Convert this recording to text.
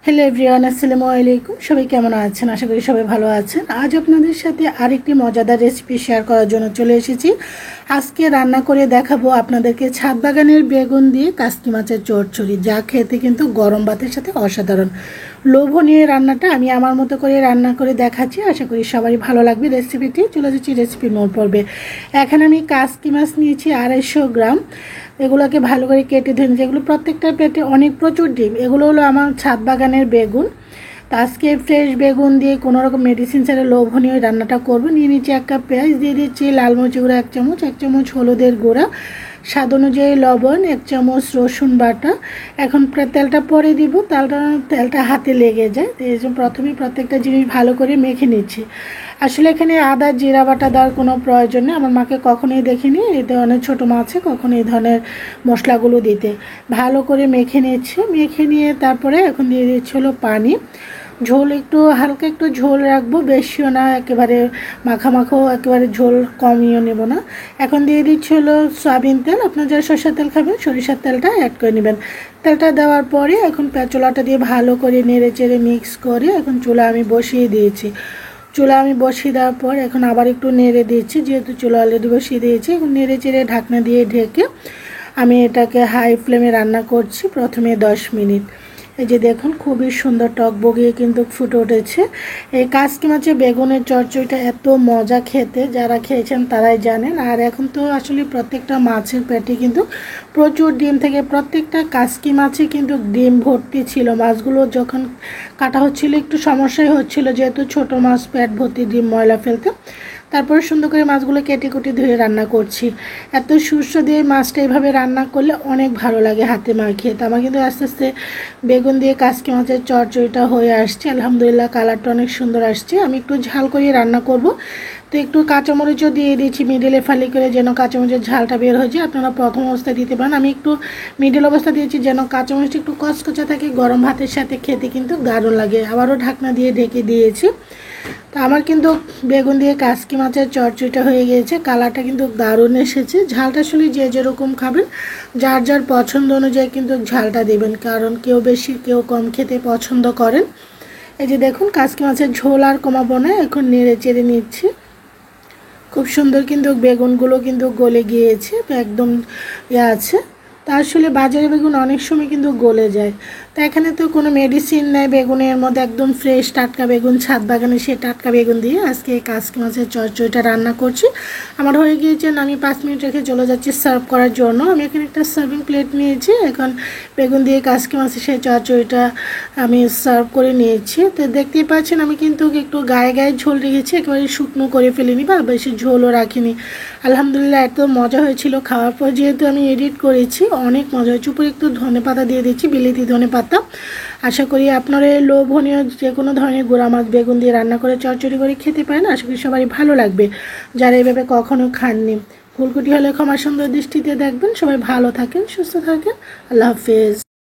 Hello everyone, আসসালামু আলাইকুম। সবাই কেমন আছেন? আশা করি সবাই ভালো আছেন। আজ আপনাদের সাথে আরেকটি মজাদার রেসিপি শেয়ার করার জন্য চলে এসেছি। আজকে রান্না করে দেখাবো আপনাদেরকে ছাদ বাগানের বেগুন দিয়ে কাসকি মাছের চচ্চড়ি, যা খেতে কিন্তু গরম ভাতের সাথে অসাধারণ লোভনীয়। রান্নাটা আমি আমার মতো করে রান্না করে দেখাচ্ছি, আশা করি সবারই ভালো লাগবে রেসিপিটি। চলে যাচ্ছি রেসিপির মূল পর্বে। এখানে আমি কাসকি মাছ নিয়েছি 250 গ্রাম। এগুলোকে ভালো করে কেটে ধুয়ে নিয়েছি। এগুলো প্রত্যেকটা পেটে অনেক প্রচুর ডিম। এগুলো হলো আমার ছাদ বাগানের বেগুন। তো আজকে ফ্রেশ বেগুন দিয়ে কোনো রকম মেডিসিন ছাড়া লোভনীয় রান্নাটা করবো। নিয়ে নিচ্ছি 1 কাপ পেঁয়াজ, দিয়ে দিচ্ছি লাল মরিচ গুঁড়া 1 চামচ, 1 চামচ হলুদের গুঁড়া, স্বাদ অনুযায়ী লবণ, 1 চামচ রসুন বাটা। এখন তেলটা পরে দিব, তেলটা হাতে লেগে যায়। তো এই জন্য প্রথমেই প্রত্যেকটা জিনিস ভালো করে মেখে নিচ্ছি। আসলে এখানে আদা জিরা বাটা দেওয়ার কোনো প্রয়োজন নেই। আমার মাকে কখনোই দেখিনি এই ধরনের ছোটো মাছে কখনো এই ধরনের মশলাগুলো দিতে। ভালো করে মেখে নিচ্ছে। মেখে নিয়ে তারপরে এখন দিয়ে দিচ্ছি হলো পানি। ঝোল একটু হালকা একটু ঝোল রাখবো, বেশিও না, একেবারে মাখামাখো, একেবারে ঝোল কমিয়েও নেব না। এখন দিয়ে দিচ্ছি হলো সয়াবিন তেল। আপনার যারা সরষের তেল খাবেন সরিষার তেলটা অ্যাড করে নেবেন। তেলটা দেওয়ার পরে এখন চুলাটা দিয়ে ভালো করে নেড়ে চেড়ে মিক্স করে এখন চুলা আমি বসিয়ে দিয়েছি। চুলা আমি বসিয়ে দেওয়ার পর এখন আবার একটু নেড়ে দিচ্ছি, যেহেতু চুলা অলরেডি বসিয়ে দিয়েছি। এখন নেড়ে চেড়ে ঢাকনা দিয়ে ঢেকে আমি এটাকে হাই ফ্লেমে রান্না করছি প্রথমে 10 মিনিট। এই যে দেখুন খুবই সুন্দর টক বগিয়ে কিন্তু ফুটে উঠেছে। এই কাসকি মাছের বেগুনের চচ্চড়িটা এত মজা খেতে, যারা খেয়েছেন তারাই জানেন। আর এখন তো আসলে প্রত্যেকটা মাছের পেটে কিন্তু প্রচুর ডিম থেকে, প্রত্যেকটা কাসকি মাছে কিন্তু ডিম ভর্তি ছিল। মাছগুলো যখন কাটা হচ্ছিল একটু সমস্যাই হচ্ছিল, যেহেতু ছোট মাছ পেট ভর্তি ডিম ময়লা ফেলতে। তারপরে সুন্দর করে মাছগুলো কেটে কুটে ধুয়ে রান্না করছি। এত সুস্বাদু দিয়ে মাছটা এইভাবে রান্না করলে অনেক ভালো লাগে হাতে মাখিয়ে। তো আমার কিন্তু আস্তে আস্তে বেগুন দিয়ে কাসকি মাছের চচ্চড়িটা হয়ে আসছে। আলহামদুলিল্লাহ, কালারটা অনেক সুন্দর আসছে। আমি একটু ঝাল করে রান্না করব, তো একটু কাঁচামরিচও দিয়ে দিচ্ছি মিডিলে ফালি করে, যেন কাঁচামরিচের ঝালটা বের হয়ে যায়। আপনারা প্রথম অবস্থায় দিতে পারেন, আমি একটু মিডিল অবস্থা দিয়েছি যেন কাঁচামরিচটা একটু কচকচা থাকে। গরম ভাতের সাথে খেতে কিন্তু দারুণ লাগে। আবারও ঢাকনা দিয়ে ঢেকে দিয়েছি। তো আমার কিন্তু বেগুন দিয়ে কাসকি মাছের চচ্চড়িটা হয়ে গিয়েছে। কালারটা কিন্তু দারুণ এসেছে। ঝালটা আসলে যে যেরকম খাবেন, যার যার পছন্দ অনুযায়ী কিন্তু ঝালটা দেবেন, কারণ কেউ বেশি কেউ কম খেতে পছন্দ করেন। এই যে দেখুন কাসকি মাছের ঝোল আর কমাবো না, এখন নেড়ে চেড়ে নিচ্ছি। খুব সুন্দর কিন্তু বেগুনগুলো কিন্তু গলে গিয়েছে, একদম আছে। তা আসলে বাজারে বেগুন অনেক সময় কিন্তু গলে যায়। তো এখানে তো কোনো মেডিসিন নেই বেগুনের মধ্যে, একদম ফ্রেশ টাটকা বেগুন, ছাদ বাগানে সে টাটকা বেগুন দিয়ে আজকে এই কাসকি মাছের চচ্চড়িটা রান্না করছি। আমার হয়ে গিয়েছে, আমি 5 মিনিট রেখে চলে যাচ্ছি সার্ভ করার জন্য। আমি এখানে একটা সার্ভিং প্লেট নিয়েছি। এখন বেগুন দিয়ে কাসকি মাছের সেই চচ্চড়িটা আমি সার্ভ করে নিয়েছি। তো দেখতেই পাচ্ছেন আমি কিন্তু একটু গায়ে গায়ে ঝোল রেখেছি, একেবারে শুকনো করে ফেলিনি বা বেশি ঝোলও রাখিনি। আলহামদুলিল্লাহ, এত মজা হয়েছিল খাওয়ার পর। যেহেতু আমি এডিট করেছি, অনেক মজা হয়েছে। উপরে একটু ধনেপাতা দিয়ে দিচ্ছি, বিলেতি ধনেপাতা। আশা করি আপনারা এই লোভনীয় যে কোনো ধরনের গুঁড়া মাছ বেগুন দিয়ে রান্না করে চচ্চড়ি করে খেতে পারেন। আশা করি সবারই ভালো লাগবে, যারা এভাবে কখনো খাননি। ভুলকুটি হলে ক্ষমা সুন্দর দৃষ্টিতে দেখবেন। সবাই ভালো থাকেন, সুস্থ থাকেন। আল্লাহ হাফেজ।